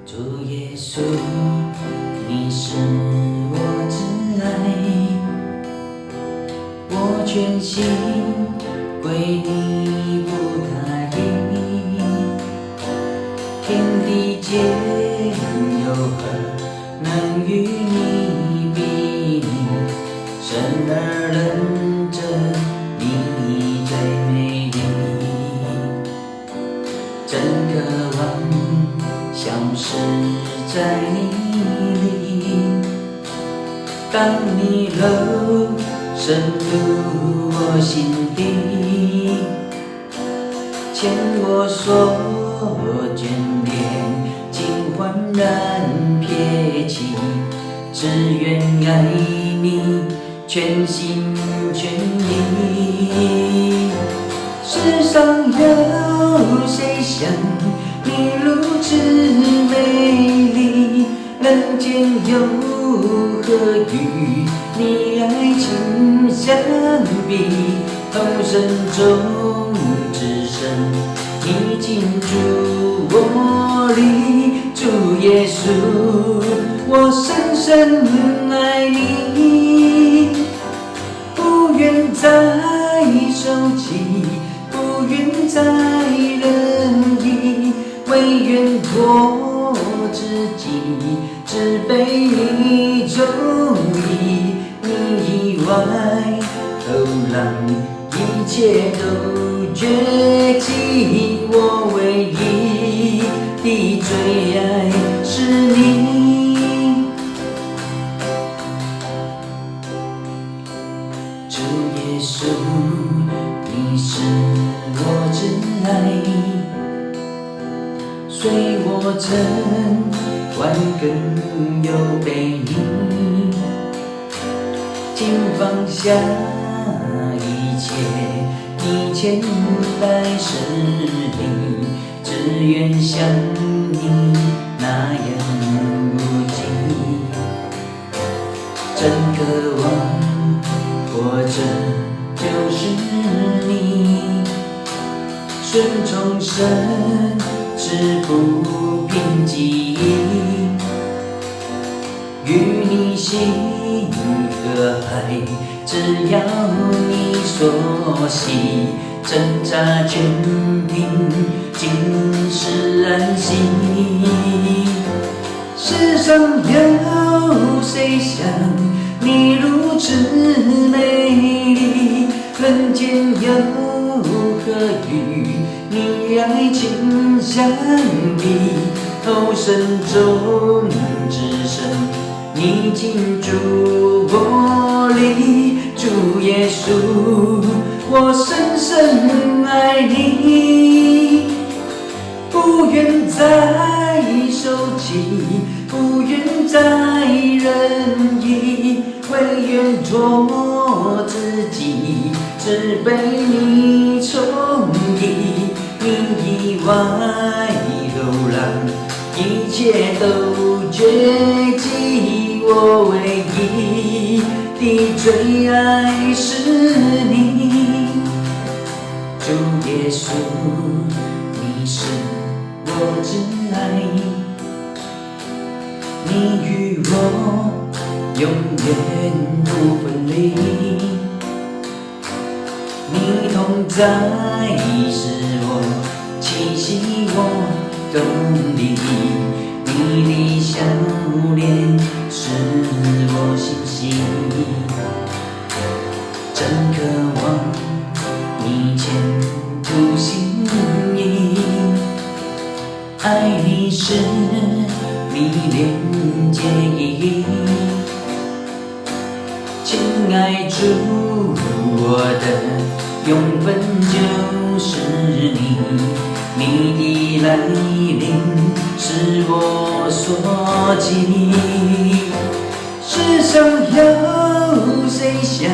主耶稣，你是我挚爱，我全心归你不他依。天地间有何能与你比拟？生而认真，你最美丽，真渴望消失在你里。当你柔深入我心底，牵我手眷恋，尽焕然撇弃，只愿爱你全心全意。世上有谁像你如此美丽？人间又何与你爱情相比？同生中只剩你进驻我里。主耶稣，我深深爱你，不愿再受气，不愿再忍意，唯愿做自己，只被你中意。你以外后让一切都绝迹，我唯一的最爱是你。主耶稣，你是我挚爱，随我尘万更有背影，请放下一切，你千百世里，只愿像你那样无尽。真渴望活着就是你，顺从神是不凭记忆，与你心和爱，只要你所喜，挣扎全凭今世安息。世上有谁像你如此美丽？人间又何与你爱情相比？后生中只剩你进驻我里。主耶稣，我深深爱你，不愿再受气，不愿再忍意，唯愿做自己，只被你宠溺。你以外流浪，一切都绝迹，我唯一的最爱是你。主耶稣，你是我挚爱，你与我永远不分离，你同在是我气息，我动力，你的笑脸是我信心，真渴望你前途心意，爱你是你连接意义。亲爱主，我的永分就是你，你的来临是我所记。世上有谁像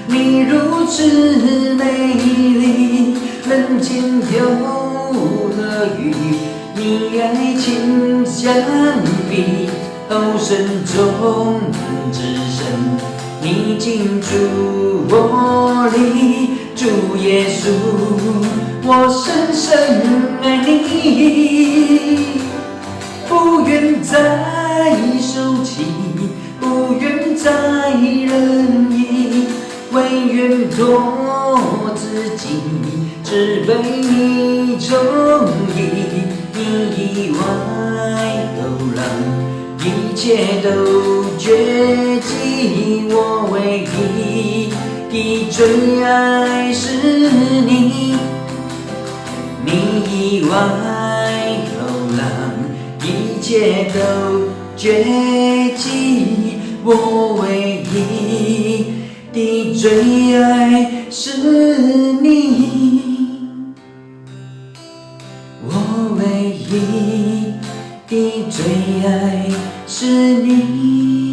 你如此美丽？人间有可与你爱情相比。哦，深中之深，你进驻我里，主耶稣，我深深爱你，不愿再受气，不愿再任意，唯愿做自己，只为你中意。你以外都让一切都绝迹，我唯一的最爱是你。你以外都让一切都绝迹，我唯一的最爱是你。我唯一的最爱是你。